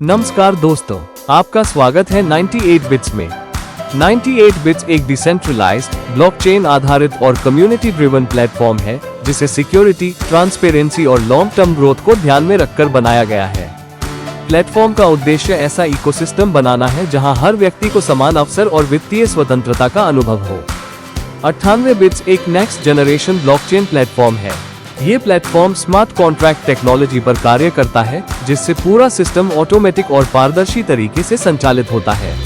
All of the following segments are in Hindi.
नमस्कार दोस्तों, आपका स्वागत है 98 बिट्स में। 98 बिट्स एक डिसेंट्रलाइज्ड, ब्लॉकचेन आधारित और कम्युनिटी ड्रिवन प्लेटफॉर्म है जिसे सिक्योरिटी, ट्रांसपेरेंसी और लॉन्ग टर्म ग्रोथ को ध्यान में रखकर बनाया गया है। प्लेटफॉर्म का उद्देश्य ऐसा इकोसिस्टम बनाना है जहां हर व्यक्ति को समान अवसर और वित्तीय स्वतंत्रता का अनुभव हो। 98 बिट्स एक नेक्स्ट जनरेशन ब्लॉकचेन प्लेटफॉर्म है। ये प्लेटफॉर्म स्मार्ट कॉन्ट्रैक्ट टेक्नोलॉजी पर कार्य करता है, जिससे पूरा सिस्टम ऑटोमेटिक और पारदर्शी तरीके से संचालित होता है।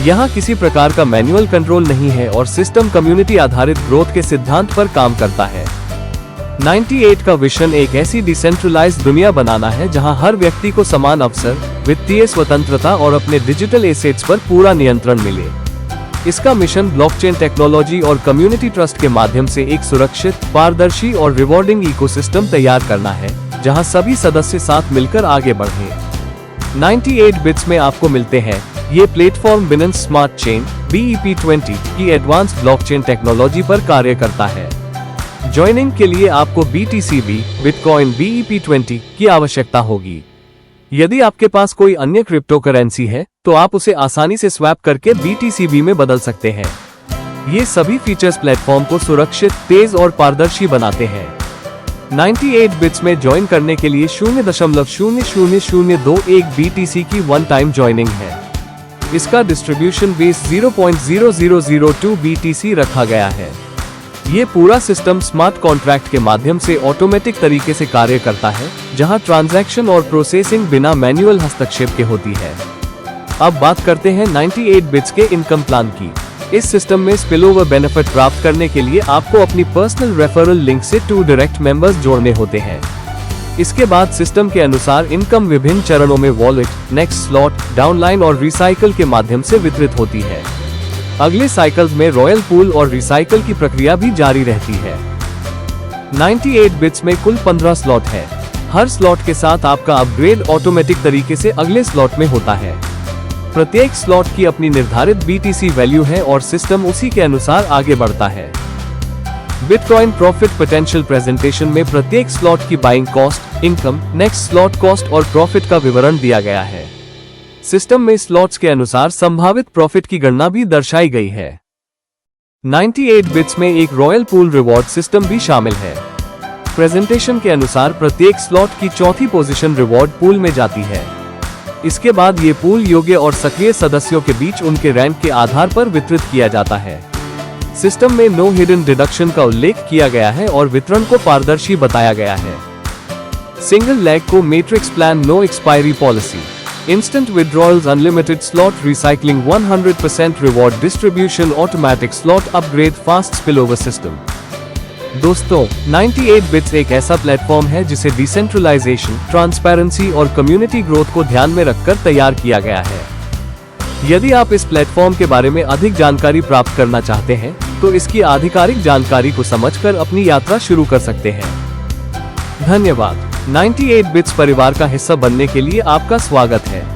यहाँ किसी प्रकार का मैनुअल कंट्रोल नहीं है और सिस्टम कम्युनिटी आधारित ग्रोथ के सिद्धांत पर काम करता है। 98 का विजन एक ऐसी डिसेंट्रलाइज्ड दुनिया बनाना है जहाँ हर व्यक्ति को समान अवसर, वित्तीय स्वतंत्रता और अपने डिजिटल एसेट्स पर पूरा नियंत्रण मिले। इसका मिशन ब्लॉकचेन टेक्नोलॉजी और कम्युनिटी ट्रस्ट के माध्यम से एक सुरक्षित, पारदर्शी और रिवॉर्डिंग इकोसिस्टम तैयार करना है, जहां सभी सदस्य साथ मिलकर आगे बढ़ें। 98 बिट्स में आपको मिलते हैं ये platform Binance smart chain BEP20 की एडवांस ब्लॉकचेन टेक्नोलॉजी पर कार्य करता है। ज्वाइनिंग के लिए आपको BTCB बिटकॉइन BEP20 की आवश्यकता होगी। यदि आपके पास कोई अन्य क्रिप्टो करेंसी है तो आप उसे आसानी से स्वैप करके BTCB में बदल सकते हैं। ये सभी फीचर्स प्लेटफॉर्म को सुरक्षित, तेज और पारदर्शी बनाते हैं। 98 बिट्स में ज्वाइन करने के लिए 0.00021 BTC की वन टाइम ज्वाइनिंग है। इसका डिस्ट्रीब्यूशन बेस 0.0002 BTC रखा गया है। ये पूरा सिस्टम स्मार्ट कॉन्ट्रैक्ट के माध्यम से ऑटोमेटिक तरीके से कार्य करता है, जहां ट्रांजैक्शन और प्रोसेसिंग बिना मैनुअल हस्तक्षेप के होती है। अब बात करते हैं 98 बिट्स के इनकम प्लान की। इस सिस्टम में स्पिलओवर बेनिफिट प्राप्त करने के लिए आपको अपनी पर्सनल रेफरल लिंक से 2 डायरेक्ट मेंबर्स जोड़ने होते हैं। इसके बाद सिस्टम के अनुसार इनकम विभिन्न चरणों में वॉलेट, नेक्स्ट स्लॉट, डाउनलाइन और रिसाइकल के माध्यम से वितरित होती है। अगले साइकिल्स में रॉयल पूल और रिसाइकल की प्रक्रिया भी जारी रहती है। 98 बिट्स में कुल 15 स्लॉट है। हर स्लॉट के साथ आपका अपग्रेड ऑटोमेटिक तरीके से अगले स्लॉट में होता है। प्रत्येक स्लॉट की अपनी निर्धारित BTC वैल्यू है और सिस्टम उसी के अनुसार आगे बढ़ता है। बिटकॉइन प्रॉफिट पोटेंशियल प्रेजेंटेशन में प्रत्येक स्लॉट की buying cost, income, next slot cost और प्रॉफिट का विवरण दिया गया है। सिस्टम में स्लॉट्स के अनुसार संभावित प्रॉफिट की गणना भी दर्शाई गई है। 98 बिट्स में एक रॉयल पूल रिवॉर्ड सिस्टम भी शामिल है। प्रेजेंटेशन के अनुसार प्रत्येक स्लॉट की चौथी पोजीशन रिवॉर्ड पूल में जाती है। इसके बाद ये पूल योग्य और सक्रिय सदस्यों के बीच उनके रैंक के आधार पर वितरित किया जाता है। सिस्टम में नो हिडन डिडक्शन का उल्लेख किया गया है और वितरण को पारदर्शी बताया गया है। सिंगल लेग को matrix plan, no expiry policy, Instant withdrawals, unlimited slot recycling, 100% reward distribution, automatic slot upgrade, fast spillover system। दोस्तों, 98 बिट्स एक ऐसा प्लेटफॉर्म है जिसे डिसेंट्रलाइजेशन, ट्रांसपेरेंसी और कम्युनिटी ग्रोथ को ध्यान में रखकर तैयार किया गया है। यदि आप इस प्लेटफॉर्म के बारे में अधिक जानकारी प्राप्त करना चाहते हैं तो इसकी आधिकारिक जानकारी को समझकर अपनी यात्रा शुरू कर सकते हैं। धन्यवाद। 98 बिट्स परिवार का हिस्सा बनने के लिए आपका स्वागत है।